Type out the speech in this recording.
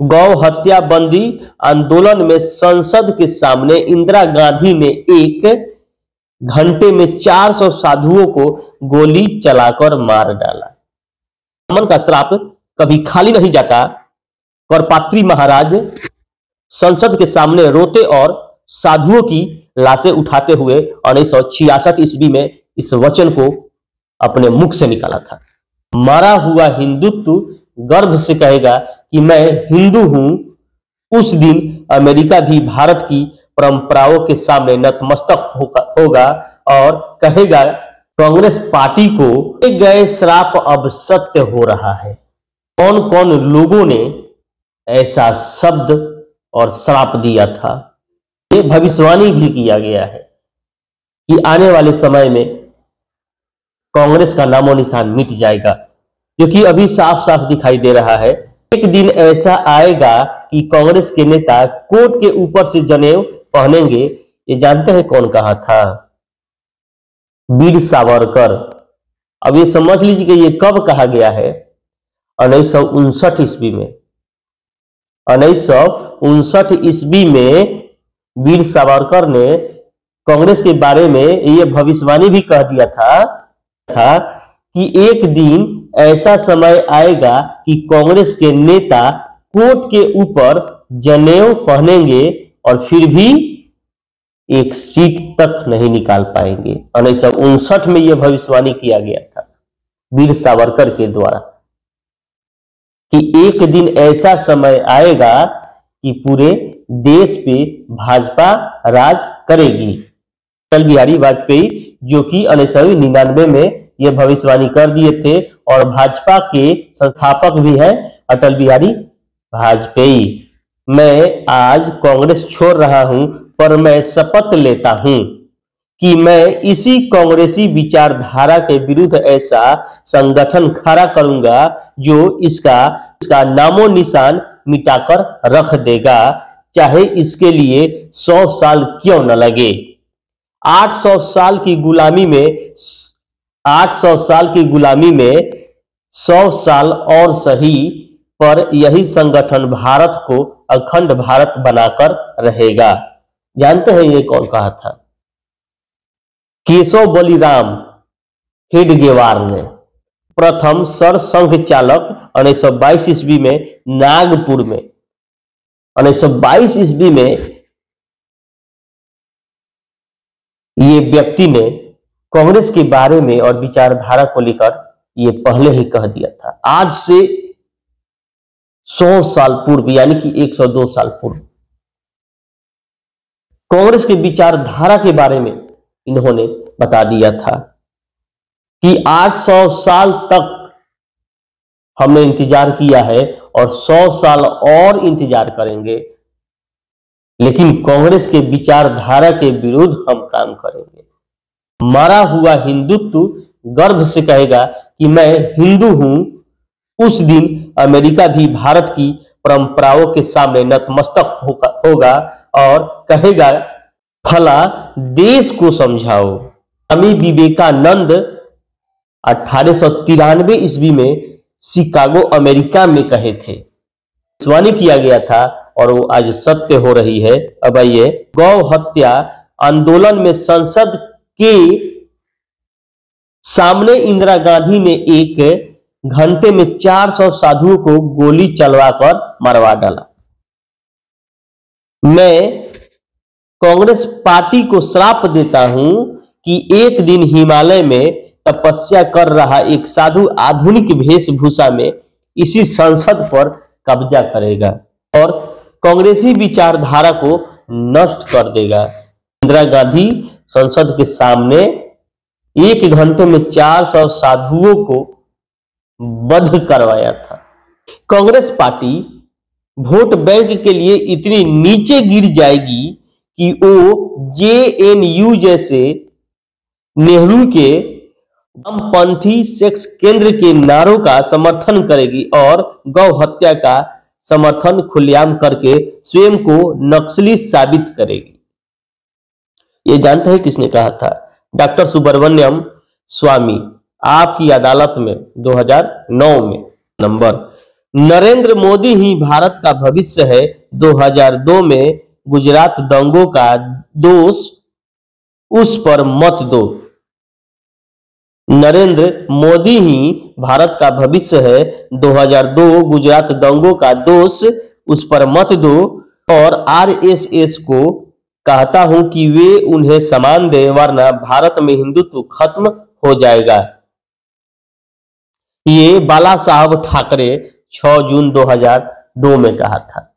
गौ हत्या बंदी आंदोलन में संसद के सामने इंदिरा गांधी ने 1 घंटे में 400 साधुओं को गोली चलाकर मार डाला। अमन का श्राप कभी खाली नहीं जाता। करपात्री महाराज संसद के सामने रोते और साधुओं की लाशें उठाते हुए 1966 ईस्वी में इस वचन को अपने मुख से निकाला था। मारा हुआ हिंदुत्व गर्व से कहेगा कि मैं हिंदू हूं। उस दिन अमेरिका भी भारत की परंपराओं के सामने नतमस्तक होगा और कहेगा कांग्रेस पार्टी को गए श्राप अब सत्य हो रहा है। कौन कौन लोगों ने ऐसा शब्द और श्राप दिया था, ये भविष्यवाणी भी किया गया है कि आने वाले समय में कांग्रेस का नामो निशान मिट जाएगा, क्योंकि अभी साफ साफ दिखाई दे रहा है। एक दिन ऐसा आएगा कि कांग्रेस के नेता कोट के ऊपर से जनेऊ पहनेंगे। ये जानते हैं कौन कहा था? वीर सावरकर। अब ये समझ लीजिए कि ये कब कहा गया है? 1959 ईस्वी में। 1959 ईस्वी में वीर सावरकर ने कांग्रेस के बारे में ये भविष्यवाणी भी कह दिया था कि एक दिन ऐसा समय आएगा कि कांग्रेस के नेता कोट के ऊपर जनेऊ पहनेंगे और फिर भी एक सीट तक नहीं निकाल पाएंगे। 1959 में यह भविष्यवाणी किया गया था वीर सावरकर के द्वारा कि एक दिन ऐसा समय आएगा कि पूरे देश पे भाजपा राज करेगी। अटल बिहारी वाजपेयी जो कि 1999 में यह भविष्यवाणी कर दिए थे और भाजपा के संस्थापक भी हैं अटल बिहारी वाजपेयी। मैं आज कांग्रेस छोड़ रहा हूं, पर मैं शपथ लेता हूं कि मैं इसी कांग्रेसी विचारधारा के विरुद्ध ऐसा संगठन खड़ा करूंगा जो इसका नामो निशान मिटाकर रख देगा, चाहे इसके लिए 100 साल क्यों न लगे। 800 साल की गुलामी में 100 साल और सही, पर यही संगठन भारत को अखंड भारत बनाकर रहेगा। जानते हैं ये कौन कहा था? केशव बलिराम हेडगेवार ने। प्रथम सरसंघ चालक 1922 ईस्वी में नागपुर में। 1922 ईस्वी में ये व्यक्ति ने कांग्रेस के बारे में और विचारधारा को लेकर ये पहले ही कह दिया था। आज से 100 साल पूर्व, यानी कि 102 साल पूर्व, कांग्रेस के विचारधारा के बारे में इन्होंने बता दिया था कि 800 साल तक हमने इंतजार किया है और 100 साल और इंतजार करेंगे, लेकिन कांग्रेस के विचारधारा के विरुद्ध हम काम करेंगे। मारा हुआ हिंदुत्व गर्व से कहेगा कि मैं हिंदू हूं। उस दिन अमेरिका भी भारत की परंपराओं के सामने नतमस्तक होगा और कहेगा फला देश को समझाओ। स्वामी विवेकानंद 1893 ईस्वी में शिकागो अमेरिका में कहे थे। भविष्यवाणी किया गया था और वो आज सत्य हो रही है। अब आइए, गौ हत्या आंदोलन में संसद के सामने इंदिरा गांधी ने 1 घंटे में 400 साधुओं को गोली चलवाकर मरवा डाला। मैं कांग्रेस पार्टी को श्राप देता हूं कि एक दिन हिमालय में तपस्या कर रहा एक साधु आधुनिक वेशभूषा में इसी संसद पर कब्जा करेगा और कांग्रेसी विचारधारा को नष्ट कर देगा। इंदिरा गांधी संसद के सामने 1 घंटे में 400 साधुओं को वध करवाया था। कांग्रेस पार्टी वोट बैंक के लिए इतनी नीचे गिर जाएगी कि वो जेएनयू जैसे नेहरू के वामपंथी सेक्स केंद्र के नारों का समर्थन करेगी और गौ हत्या का समर्थन खुलेआम करके स्वयं को नक्सली साबित करेगी। ये जानते हैं किसने कहा था? डॉक्टर सुब्रमण्यम स्वामी। आपकी अदालत में 2009 में नंबर नरेंद्र मोदी ही भारत का भविष्य है, 2002 में गुजरात दंगों का दोष उस पर मत दो। नरेंद्र मोदी ही भारत का भविष्य है, 2002 गुजरात दंगों का दोष उस पर मत दो। और आरएसएस को कहता हूं कि वे उन्हें सम्मान दे, वरना भारत में हिंदुत्व खत्म हो जाएगा। ये बाला साहब ठाकरे 6 जून 2002 में कहा था।